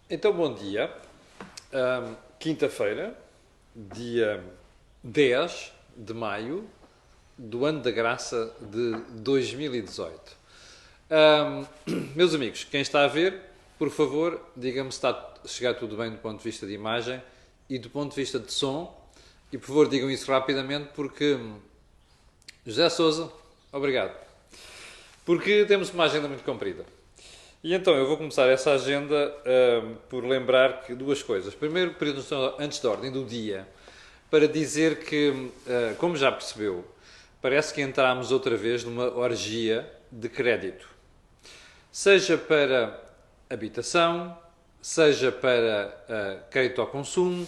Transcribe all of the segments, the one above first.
Então, bom dia. Quinta-feira, dia 10 de maio do ano da graça de 2018. Meus amigos, quem está a ver, por favor, diga-me se está a chegar tudo bem do ponto de vista de imagem e do ponto de vista de som. E, por favor, digam isso rapidamente porque... José Sousa, obrigado. Porque temos uma agenda muito comprida. E então eu vou começar essa agenda por lembrar que duas coisas. Primeiro, período antes da ordem do dia, para dizer que, como já percebeu, parece que entramos outra vez numa orgia de crédito. Seja para habitação, seja para crédito ao consumo,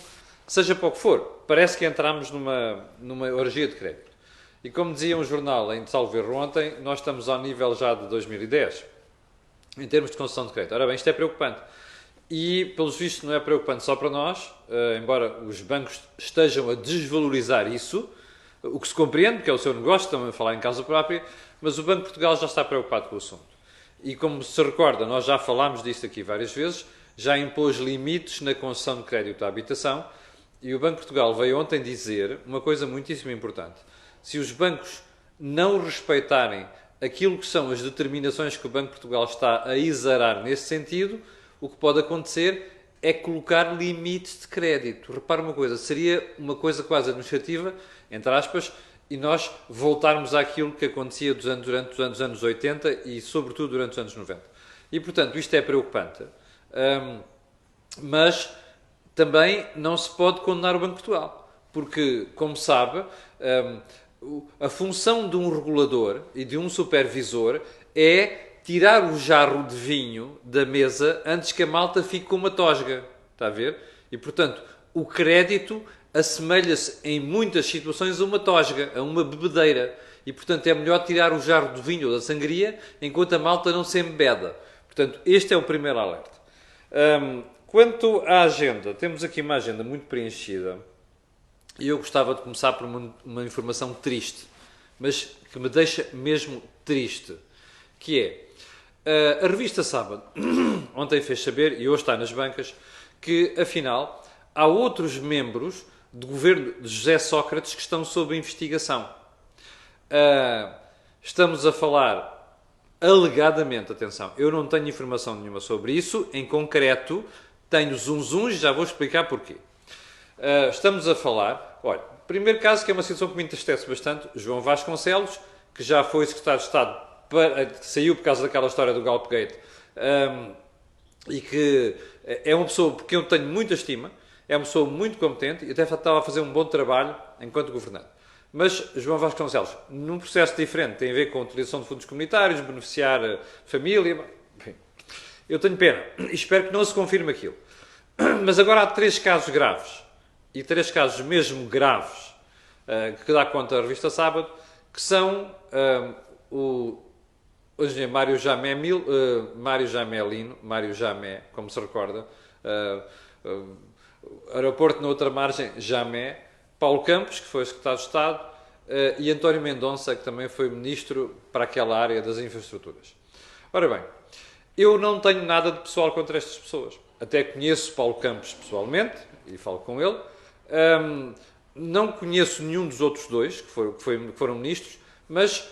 seja para o que for. Parece que entramos numa orgia de crédito. E como dizia um jornal em Salvo Erro ontem, nós estamos ao nível já de 2010. Em termos de concessão de crédito. Ora bem, isto é preocupante. E, pelos vistos, não é preocupante só para nós, embora os bancos estejam a desvalorizar isso, o que se compreende, porque é o seu negócio, estão a falar em causa própria, mas o Banco de Portugal já está preocupado com o assunto. E, como se recorda, nós já falámos disto aqui várias vezes, já impôs limites na concessão de crédito à habitação, e o Banco de Portugal veio ontem dizer uma coisa muitíssimo importante. Se os bancos não respeitarem aquilo que são as determinações que o Banco de Portugal está a exarar nesse sentido, o que pode acontecer é colocar limites de crédito. Repara uma coisa, seria uma coisa quase administrativa, entre aspas, e nós voltarmos àquilo que acontecia durante os anos 80 e, sobretudo, durante os anos 90. E, portanto, isto é preocupante. Mas também não se pode condenar o Banco de Portugal, porque, como sabe, a função de um regulador e de um supervisor é tirar o jarro de vinho da mesa antes que a malta fique com uma tosga. Está a ver? E, portanto, o crédito assemelha-se em muitas situações a uma tosga, a uma bebedeira. E, portanto, é melhor tirar o jarro de vinho ou da sangria enquanto a malta não se embeda. Portanto, este é o primeiro alerta. Quanto à agenda, temos aqui uma agenda muito preenchida. E eu gostava de começar por uma informação triste, mas que me deixa mesmo triste, que é, a revista Sábado, ontem fez saber, e hoje está nas bancas, que, afinal, há outros membros do governo de José Sócrates que estão sob investigação. Estamos a falar, alegadamente, atenção, eu não tenho informação nenhuma sobre isso, em concreto, tenho zunzuns e já vou explicar porquê. Estamos a falar, olha, primeiro caso que é uma situação que me entristece bastante, João Vasconcelos, que já foi secretário de Estado, que saiu por causa daquela história do Galpegate, e que é uma pessoa por quem eu tenho muita estima, é uma pessoa muito competente e até estava a fazer um bom trabalho enquanto governante. Mas João Vasconcelos, num processo diferente, tem a ver com a utilização de fundos comunitários, beneficiar a família, enfim, eu tenho pena e espero que não se confirme aquilo. Mas agora há 3 casos graves. E 3 casos mesmo graves que dá conta da revista Sábado, que são o engenheiro Mário Jamé Lino, Mário Jamé, como se recorda, aeroporto na outra margem, Jamé, Paulo Campos, que foi secretário de Estado, e António Mendonça, que também foi ministro para aquela área das infraestruturas. Ora bem, eu não tenho nada de pessoal contra estas pessoas. Até conheço Paulo Campos pessoalmente, e falo com ele. Não conheço nenhum dos outros dois que foram ministros, mas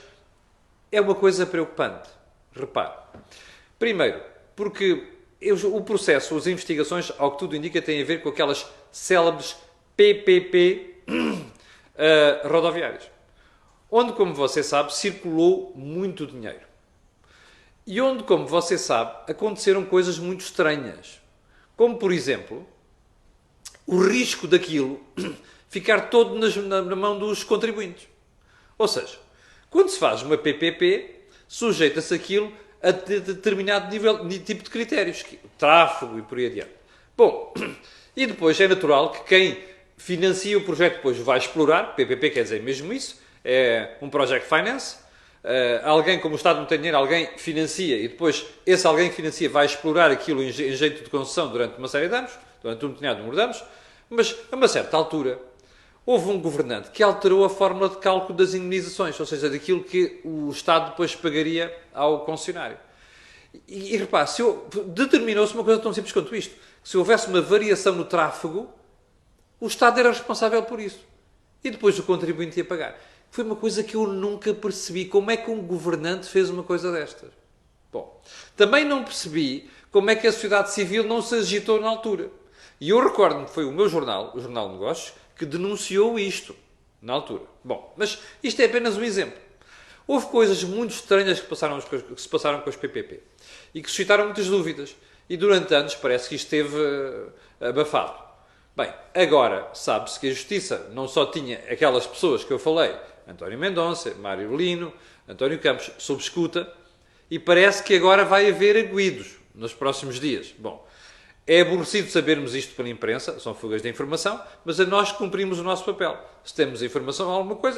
é uma coisa preocupante. Repare. Primeiro, porque o processo, as investigações, ao que tudo indica, têm a ver com aquelas célebres PPP rodoviárias, onde, como você sabe, circulou muito dinheiro. E onde, como você sabe, aconteceram coisas muito estranhas. Como, por exemplo, o risco daquilo ficar todo na mão dos contribuintes. Ou seja, quando se faz uma PPP, sujeita-se aquilo a determinado tipo de critérios, tráfego e por aí adiante. Bom, e depois é natural que quem financia o projeto depois vai explorar, PPP quer dizer mesmo isso, é um project finance, alguém, como o Estado não tem dinheiro, alguém financia e depois esse alguém que financia vai explorar aquilo em jeito de concessão durante uma série de anos, durante um determinado número de anos, mas a uma certa altura houve um governante que alterou a fórmula de cálculo das indemnizações, ou seja, daquilo que o Estado depois pagaria ao concessionário. E repare, determinou-se uma coisa tão simples quanto isto. Se houvesse uma variação no tráfego, o Estado era responsável por isso. E depois o contribuinte ia pagar. Foi uma coisa que eu nunca percebi. Como é que um governante fez uma coisa destas? Bom, também não percebi como é que a sociedade civil não se agitou na altura. E eu recordo-me que foi o meu jornal, o Jornal de Negócios, que denunciou isto na altura. Bom, mas isto é apenas um exemplo. Houve coisas muito estranhas que se passaram com os PPP e que suscitaram muitas dúvidas. E durante anos parece que isto esteve abafado. Bem, agora sabe-se que a Justiça não só tinha aquelas pessoas que eu falei, António Mendonça, Mário Lino, António Campos, sob escuta, e parece que agora vai haver arguidos nos próximos dias. Bom, é aborrecido sabermos isto pela imprensa, são fugas de informação, mas a nós cumprimos o nosso papel. Se temos informação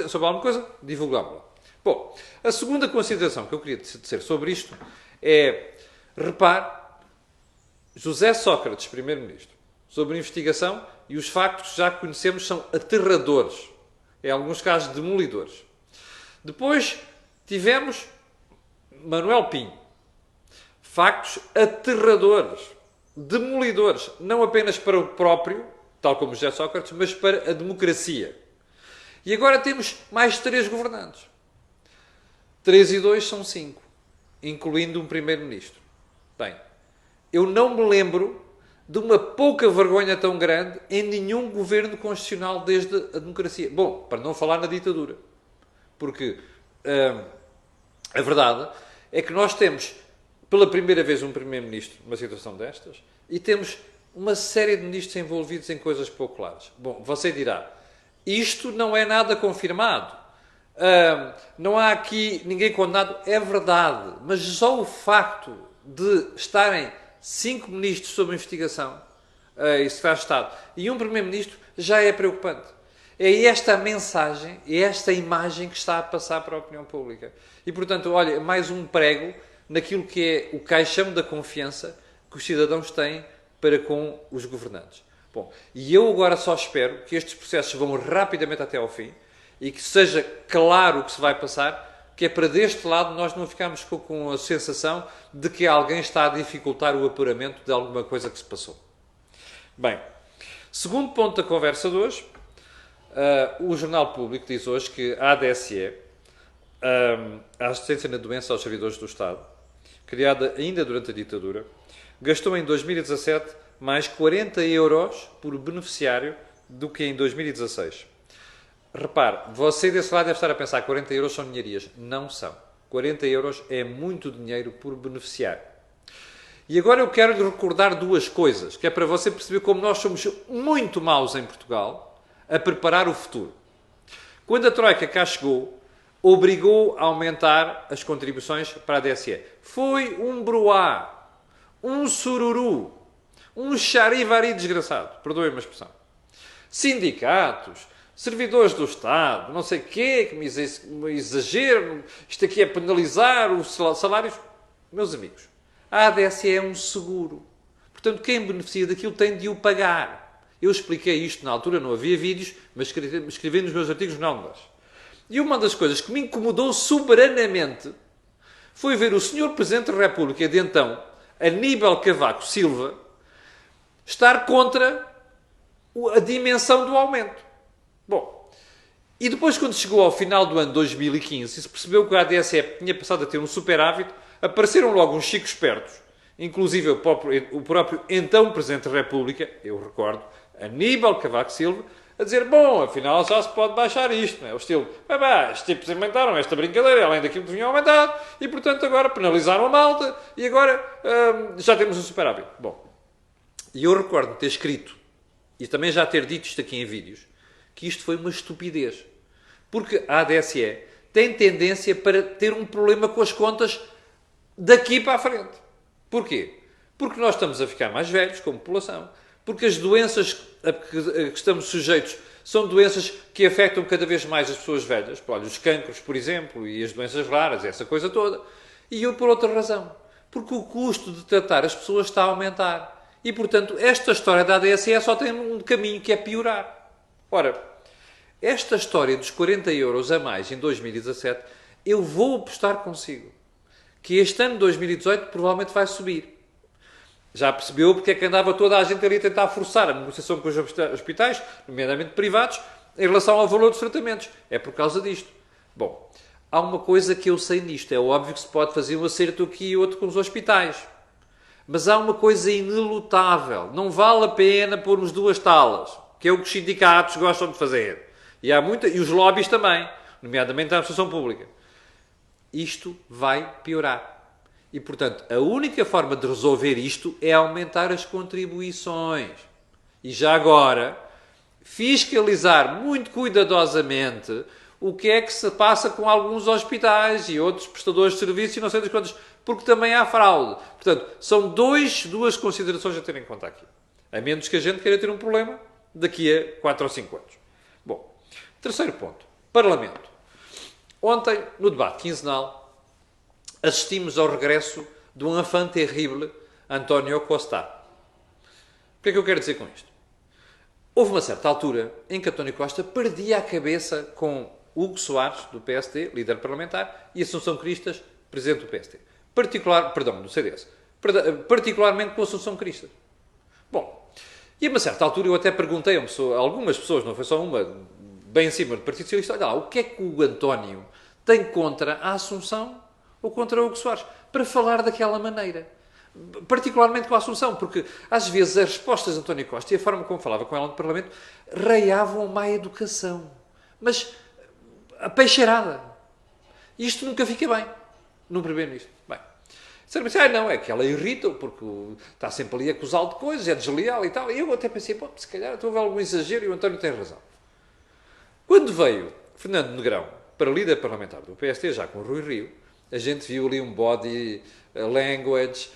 sobre alguma coisa, divulgámos-la. Bom, a segunda consideração que eu queria dizer sobre isto é, repare, José Sócrates, primeiro-ministro, sobre a investigação, e os factos que já conhecemos são aterradores, em alguns casos demolidores. Depois tivemos Manuel Pinho, factos aterradores, demolidores, não apenas para o próprio, tal como José Sócrates, mas para a democracia. E agora temos mais 3 governantes. 3 e 2 são 5, incluindo um primeiro-ministro. Bem, eu não me lembro de uma pouca vergonha tão grande em nenhum governo constitucional desde a democracia. Bom, para não falar na ditadura. Porque a verdade é que nós temos, pela primeira vez, um primeiro-ministro numa situação destas e temos uma série de ministros envolvidos em coisas pouco claras. Bom, você dirá, isto não é nada confirmado. Não há aqui ninguém condenado. É verdade, mas só o facto de estarem 5 ministros sob investigação e secretário de Estado e um primeiro-ministro já é preocupante. É esta a mensagem, é esta a imagem que está a passar para a opinião pública. E, portanto, olha, mais um prego naquilo que é o caixão da confiança que os cidadãos têm para com os governantes. Bom, e eu agora só espero que estes processos vão rapidamente até ao fim e que seja claro o que se vai passar, que é para deste lado nós não ficarmos com a sensação de que alguém está a dificultar o apuramento de alguma coisa que se passou. Bem, segundo ponto da conversa de hoje, o Jornal Público diz hoje que a ADSE, a Assistência na Doença aos Servidores do Estado, criada ainda durante a ditadura, gastou em 2017 mais 40 euros por beneficiário do que em 2016. Repare, você desse lado deve estar a pensar que 40 euros são ninharias. Não são. 40 euros é muito dinheiro por beneficiário. E agora eu quero lhe recordar 2 coisas, que é para você perceber como nós somos muito maus em Portugal a preparar o futuro. Quando a Troika cá chegou, obrigou a aumentar as contribuições para a DSE. Foi um broá, um sururu, um charivari desgraçado. Perdoem-me a expressão. Sindicatos, servidores do Estado, não sei o quê, que me exagero, isto aqui é penalizar os salários. Meus amigos, a ADSE é um seguro. Portanto, quem beneficia daquilo tem de o pagar. Eu expliquei isto na altura, não havia vídeos, mas escrevi nos meus artigos no Jornal de Negócios. E uma das coisas que me incomodou soberanamente foi ver o Sr. Presidente da República de então, Aníbal Cavaco Silva, estar contra a dimensão do aumento. Bom, e depois quando chegou ao final do ano 2015 e se percebeu que a ADSE tinha passado a ter um superávit, apareceram logo uns chicos espertos, inclusive o próprio então Presidente da República, eu recordo, Aníbal Cavaco Silva, a dizer, bom, afinal já se pode baixar isto, não é? O estilo, estes tipos inventaram esta brincadeira, além daquilo que vinham aumentado, e portanto agora penalizaram a malta, e agora já temos um superávit. Bom, e eu recordo ter escrito, e também já ter dito isto aqui em vídeos, que isto foi uma estupidez. Porque a ADSE tem tendência para ter um problema com as contas daqui para a frente. Porquê? Porque nós estamos a ficar mais velhos como população, porque as doenças a que estamos sujeitos são doenças que afetam cada vez mais as pessoas velhas. Olha, os cancros, por exemplo, e as doenças raras, essa coisa toda. E eu por outra razão. Porque o custo de tratar as pessoas está a aumentar. E, portanto, esta história da ADSE só tem um caminho, que é piorar. Ora, esta história dos 40 euros a mais em 2017, eu vou apostar consigo que este ano, 2018, provavelmente vai subir. Já percebeu porque é que andava toda a gente ali a tentar forçar a negociação com os hospitais, nomeadamente privados, em relação ao valor dos tratamentos. É por causa disto. Bom, há uma coisa que eu sei nisto. É óbvio que se pode fazer um acerto aqui e outro com os hospitais. Mas há uma coisa inelutável. Não vale a pena pormos duas talas, que é o que os sindicatos gostam de fazer. E há muita, e os lobbies também, nomeadamente a administração pública. Isto vai piorar. E, portanto, a única forma de resolver isto é aumentar as contribuições. E já agora, fiscalizar muito cuidadosamente o que é que se passa com alguns hospitais e outros prestadores de serviços e não sei das quantas, porque também há fraude. Portanto, são duas considerações a ter em conta aqui. A menos que a gente queira ter um problema daqui a 4 ou 5 anos. Bom, terceiro ponto. Parlamento. Ontem, no debate quinzenal, assistimos ao regresso de um enfant terrible, António Costa. O que é que eu quero dizer com isto? Houve uma certa altura em que António Costa perdia a cabeça com Hugo Soares, do PSD, líder parlamentar, e Assunção Cristas, presidente do PSD. Do CDS. Particularmente com Assunção Cristas. Bom, e a uma certa altura eu até perguntei a algumas pessoas, não foi só uma, bem em cima do Partido Socialista, olha lá, o que é que o António tem contra a Assunção ou contra o Hugo Soares, para falar daquela maneira. Particularmente com a Assunção, porque às vezes as respostas de António Costa e a forma como falava com ela no Parlamento raiavam má educação. Mas a peixeirada. Isto nunca fica bem no Primeiro-Ministro. Bem, disseram-me não, é que ela irrita porque está sempre ali a acusá-lo de coisas, é desleal e tal. E eu até pensei, se calhar estou a ver algum exagero e o António tem razão. Quando veio Fernando Negrão para líder parlamentar do PSD, já com o Rui Rio, a gente viu ali um body language,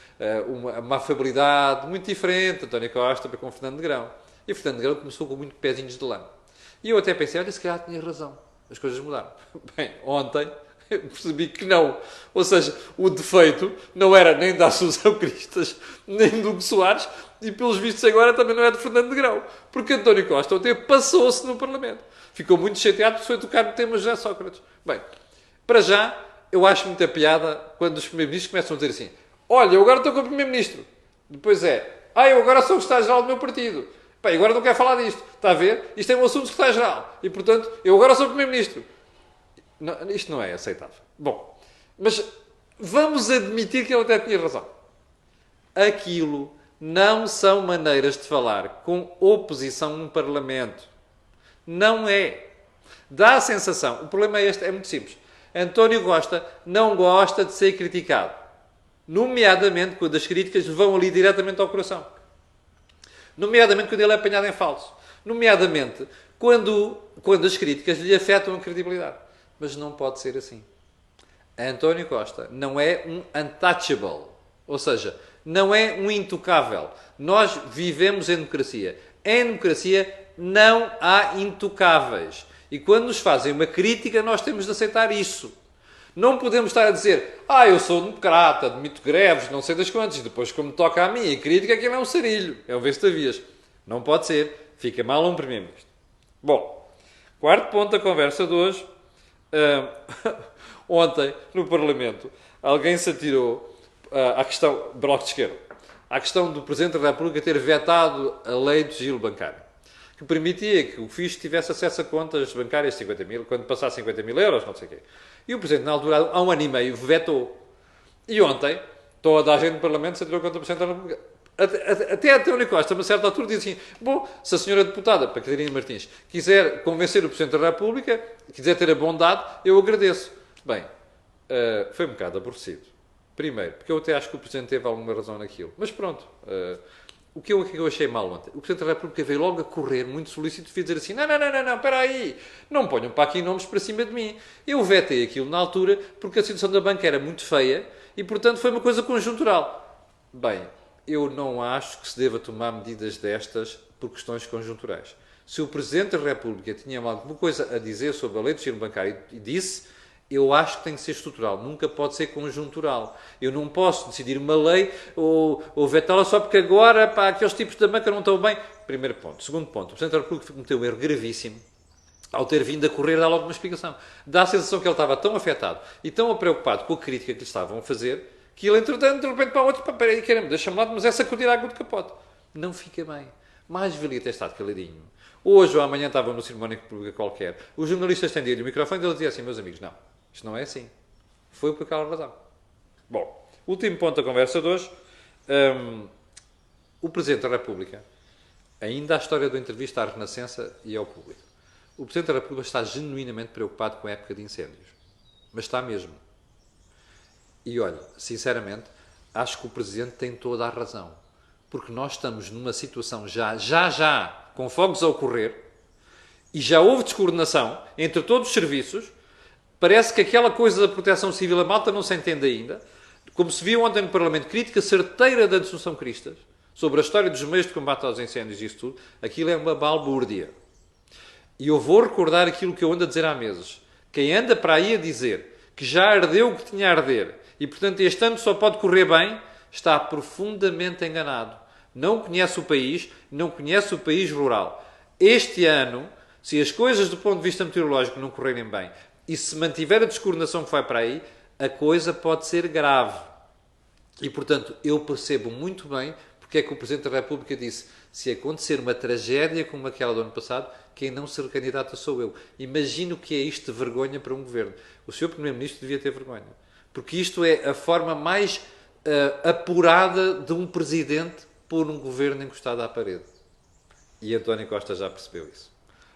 uma afabilidade muito diferente, António Costa para com Fernando Negrão. E o Fernando Negrão começou com muito pezinhos de lã. E eu até pensei, olha, se calhar tinha razão. As coisas mudaram. Bem, ontem eu percebi que não. Ou seja, o defeito não era nem da Assunção Cristas, nem do Hugo Soares, e pelos vistos agora também não é de Fernando Negrão. Porque António Costa ontem passou-se no Parlamento. Ficou muito chateado porque foi tocar no tema José Sócrates. Bem, para já, eu acho muita piada quando os primeiros-ministros começam a dizer assim, olha, eu agora estou com o primeiro-ministro. Depois eu agora sou o secretário-geral do meu partido. Bem, agora não quero falar disto. Está a ver? Isto é um assunto do secretário-geral. E, portanto, eu agora sou o primeiro-ministro. Isto não é aceitável. Bom, mas vamos admitir que ele até tinha razão. Aquilo não são maneiras de falar com oposição num Parlamento. Não é. Dá a sensação. O problema é este, é muito simples. António Costa não gosta de ser criticado. Nomeadamente quando as críticas vão ali diretamente ao coração. Nomeadamente quando ele é apanhado em falso. Nomeadamente quando as críticas lhe afetam a credibilidade. Mas não pode ser assim. António Costa não é um untouchable. Ou seja, não é um intocável. Nós vivemos em democracia. Em democracia não há intocáveis. E quando nos fazem uma crítica, nós temos de aceitar isso. Não podemos estar a dizer, eu sou democrata, admito greves, não sei das quantas, e depois, como toca a mim, a crítica, aquilo é um sarilho, é um vez-te-avias. Não pode ser. Fica mal a um primeiro-ministro. Bom, quarto ponto da conversa de hoje. Ontem, no Parlamento, alguém se atirou à questão, Bloco de Esquerda, à questão do Presidente da República ter vetado a lei do sigilo bancário, que permitia que o FIS tivesse acesso a contas bancárias de 50 mil, quando passasse 50 mil euros, não sei o quê. E o Presidente, na altura, há um ano e meio, vetou. E ontem, toda a gente no Parlamento se atirou contra o Presidente da República. Até a António Costa, a uma certa altura, disse assim, se a senhora deputada, para Catarina Martins, quiser convencer o Presidente da República, quiser ter a bondade, eu agradeço. Bem, foi um bocado aborrecido. Primeiro, porque eu até acho que o Presidente teve alguma razão naquilo. Mas pronto, o que eu achei mal ontem? O Presidente da República veio logo a correr, muito solícito, e dizer assim, não, espera aí, não ponham para aqui nomes para cima de mim. Eu vetei aquilo na altura porque a situação da banca era muito feia e, portanto, foi uma coisa conjuntural. Bem, eu não acho que se deva tomar medidas destas por questões conjunturais. Se o Presidente da República tinha alguma coisa a dizer sobre a lei do sigilo bancário e disse, eu acho que tem que ser estrutural, nunca pode ser conjuntural. Eu não posso decidir uma lei ou vetá-la só porque agora aqueles tipos da banca não estão bem. Primeiro ponto. Segundo ponto, o Presidente da República cometeu um erro gravíssimo ao ter vindo a correr, dá logo uma explicação. Dá a sensação que ele estava tão afetado e tão preocupado com a crítica que lhe estavam a fazer, que ele, entretanto, de repente para o outro, peraí, caramba, deixa-me lá, mas é sacudir a água de capote. Não fica bem. Mais valia ter estado caladinho. Hoje ou amanhã estava no cerimónia pública qualquer. Os jornalistas tendiam-lhe o microfone e ele dizia assim, meus amigos, não, isto não é assim. Foi por aquela razão. Bom, último ponto da conversa de hoje. O Presidente da República, ainda a história da entrevista à Renascença e ao público. O Presidente da República está genuinamente preocupado com a época de incêndios. Mas está mesmo. E olha, sinceramente, acho que o Presidente tem toda a razão. Porque nós estamos numa situação já, com fogos a ocorrer, e já houve descoordenação entre todos os serviços. Parece que aquela coisa da proteção civil, a malta não se entende ainda. Como se viu ontem no Parlamento, crítica certeira da Assunção Cristas, sobre a história dos meios de combate aos incêndios e isso tudo, aquilo é uma balbúrdia. E eu vou recordar aquilo que eu ando a dizer há meses. Quem anda para aí a dizer que já ardeu o que tinha a arder e, portanto, este ano só pode correr bem, está profundamente enganado. Não conhece o país, não conhece o país rural. Este ano, se as coisas do ponto de vista meteorológico não correrem bem e se mantiver a descoordenação que vai para aí, a coisa pode ser grave. E, portanto, eu percebo muito bem porque é que o Presidente da República disse: se acontecer uma tragédia como aquela do ano passado, quem não se recandidata sou eu. Imagino que é isto de vergonha para um governo. O Sr. Primeiro-Ministro devia ter vergonha. Porque isto é a forma mais apurada de um Presidente pôr um governo encostado à parede. E António Costa já percebeu isso.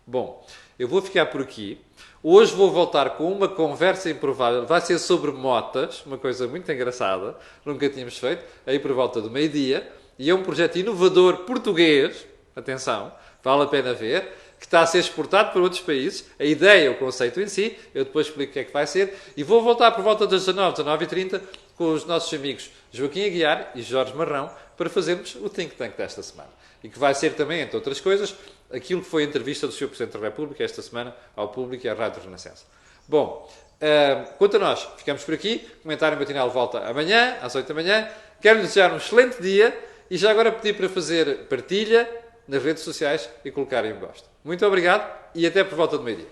Bom, eu vou ficar por aqui. Hoje vou voltar com uma conversa improvável. Vai ser sobre motas, uma coisa muito engraçada. Nunca tínhamos feito. Aí por volta do meio-dia. E é um projeto inovador português. Atenção, vale a pena ver. Que está a ser exportado para outros países. A ideia, o conceito em si. Eu depois explico o que é que vai ser. E vou voltar por volta das 19h30 com os nossos amigos Joaquim Aguiar e Jorge Marrão para fazermos o Think Tank desta semana. E que vai ser também, entre outras coisas, aquilo que foi a entrevista do Sr. Presidente da República esta semana ao público e à Rádio Renascença. Bom, quanto a nós, ficamos por aqui. O comentário matinal volta amanhã, às 8 da manhã. Quero-lhe desejar um excelente dia e já agora pedir para fazer partilha nas redes sociais e colocarem um gosto. Muito obrigado e até por volta do meio-dia.